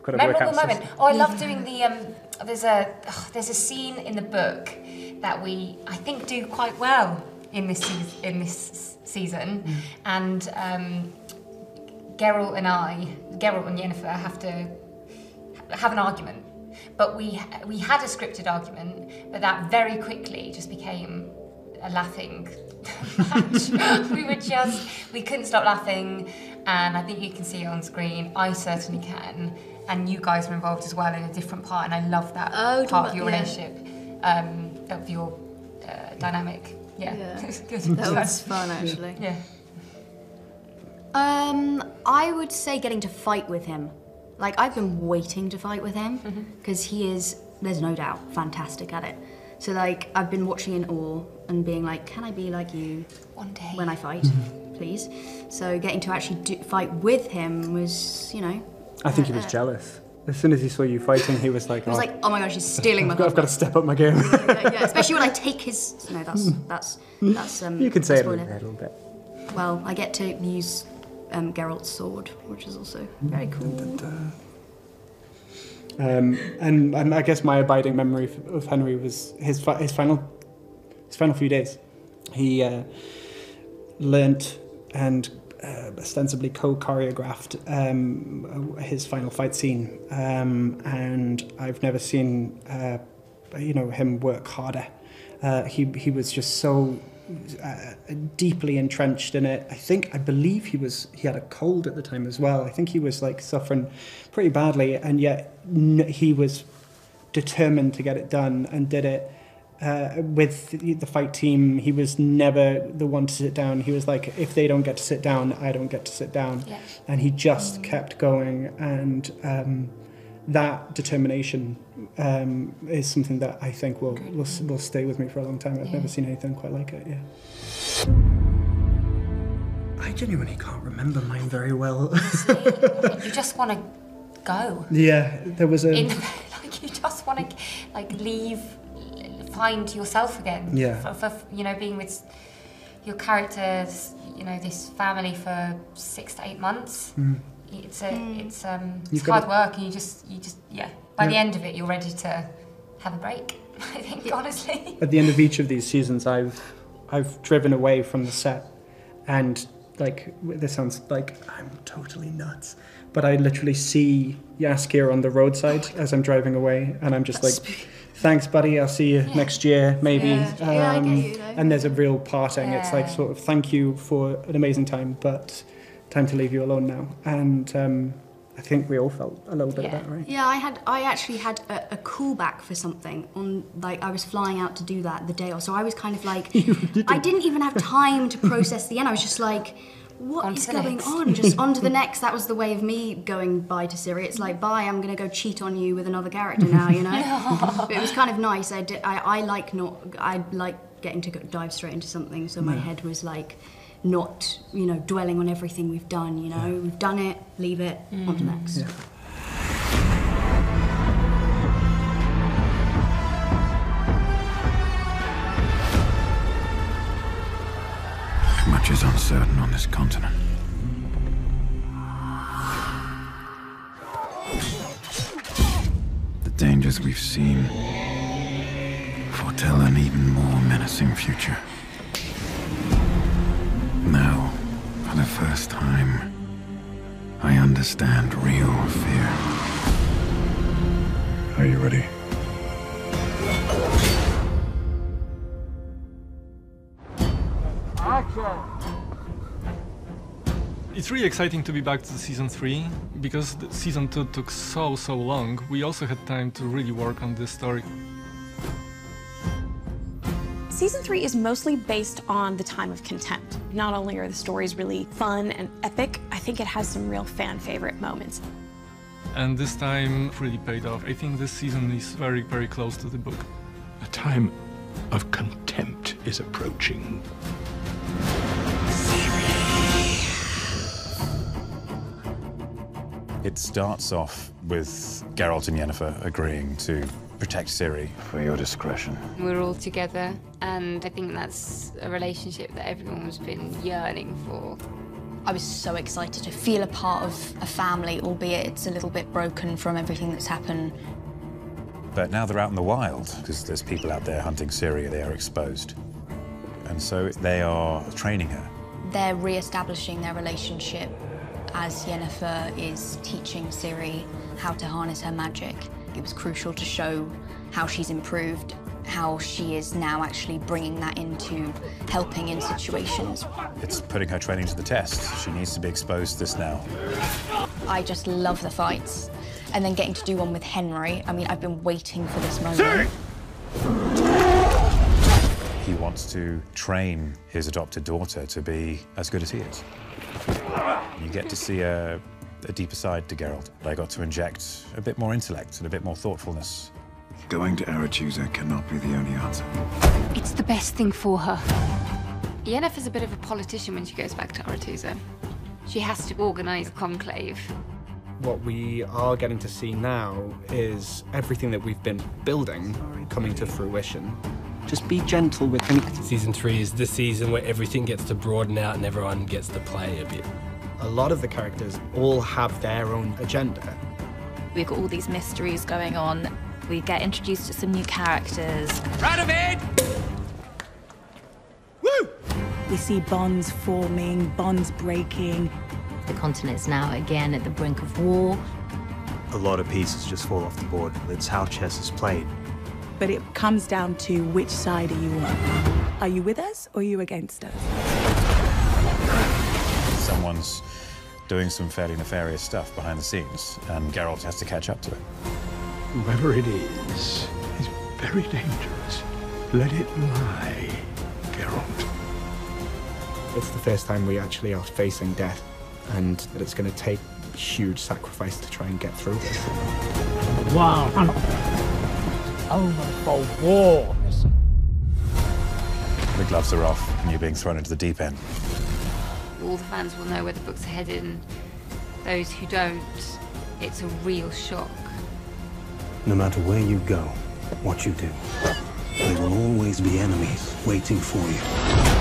Got to memorable work out moment. Oh, I love doing the. There's a scene in the book that I think do quite well in this season, and Geralt and Yennefer have to have an argument. But we had a scripted argument, but that very quickly just became a laughing match. We couldn't stop laughing, and I think you can see it on screen. I certainly can, and you guys were involved as well in a different part, and I love that part of your relationship, of your dynamic. Yeah. It was good. That was fun, actually. Yeah. I would say getting to fight with him. Like, I've been waiting to fight with him, because he is, there's no doubt, fantastic at it. So, like, I've been watching in awe and being like, can I be like you one day when I fight, please? So getting to actually fight with him was, you know... I think he was jealous. As soon as he saw you fighting, he was like, oh my gosh, he's stealing my I've got to step up my game. yeah, especially when I take his... No, that's you can say it a little bit. Well, I get to use Geralt's sword, which is also very cool. And I guess my abiding memory of Henry was his final few days. He learnt and ostensibly co-choreographed his final fight scene, and I've never seen him work harder. He was just so deeply entrenched in it. I believe he had a cold at the time as well. I think he was like suffering pretty badly, and yet he was determined to get it done and did it. With the fight team, he was never the one to sit down. He was like, if they don't get to sit down, I don't get to sit down. Yeah. And he just kept going, and that determination is something that I think will stay with me for a long time. I've never seen anything quite like it. Yeah. I genuinely can't remember mine very well. You just want to go. Yeah, there was a... you just want to leave, find yourself again. Yeah. For being with your characters, this family for 6 to 8 months. It's hard work, and you just by the end of it, you're ready to have a break. I think, honestly. At the end of each of these seasons, I've driven away from the set, and this sounds like I'm totally nuts, but I literally see Jaskier on the roadside as I'm driving away, and I'm just thanks, buddy. I'll see you next year, maybe. Yeah. I get you, though. And there's a real parting. It's like sort of thank you for an amazing time, but time to leave you alone now. And I think we all felt a little bit of that, right? Yeah, I actually had a callback for something on, I was flying out to do that the day off, so I was kind of like, I didn't even have time to process the end. I was just like, what is going on? Just on to the next. That was the way of me going bye to Ciri. It's like, bye, I'm going to go cheat on you with another character now, But it was kind of nice. I like getting to dive straight into something, so my head was like, not, dwelling on everything we've done, We've done it, leave it, on to next. Yeah. Much is uncertain on this continent. The dangers we've seen foretell an even more menacing future. Now, for the first time, I understand real fear. Are you ready? It's really exciting to be back to season 3, because the season 2 took so long. We also had time to really work on this story. Season 3 is mostly based on the time of contempt. Not only are the stories really fun and epic, I think it has some real fan favorite moments. And this time really paid off. I think this season is very, very close to the book. A time of contempt is approaching. It starts off with Geralt and Yennefer agreeing to protect Ciri. For your discretion. We're all together, and I think that's a relationship that everyone's been yearning for. I was so excited to feel a part of a family, albeit it's a little bit broken from everything that's happened. But now they're out in the wild, because there's people out there hunting Ciri, they are exposed. And so they are training her. They're re-establishing their relationship as Yennefer is teaching Ciri how to harness her magic. It was crucial to show how she's improved, how she is now actually bringing that into helping in situations. It's putting her training to the test. She needs to be exposed to this now. I just love the fights. And then getting to do one with Henry. I mean, I've been waiting for this moment. He wants to train his adopted daughter to be as good as he is. You get to see a deeper side to Geralt. I got to inject a bit more intellect and a bit more thoughtfulness. Going to Aretusa cannot be the only answer. It's the best thing for her. Yennefer's a bit of a politician when she goes back to Aretusa. She has to organise a conclave. What we are getting to see now is everything that we've been building coming to fruition. Just be gentle with him. Season 3 is the season where everything gets to broaden out and everyone gets to play a bit. A lot of the characters all have their own agenda. We've got all these mysteries going on. We get introduced to some new characters. Radovid! Woo! We see bonds forming, bonds breaking. The continent's now again at the brink of war. A lot of pieces just fall off the board. It's how chess is played. But it comes down to which side are you on? Are you with us or are you against us? Someone's doing some fairly nefarious stuff behind the scenes, and Geralt has to catch up to it. Whoever it is very dangerous. Let it lie, Geralt. It's the first time we actually are facing death, and that it's going to take huge sacrifice to try and get through this. Wow. Over for war. The gloves are off, and you're being thrown into the deep end. All the fans will know where the book's headed, and those who don't, it's a real shock. No matter where you go, what you do, there will always be enemies waiting for you.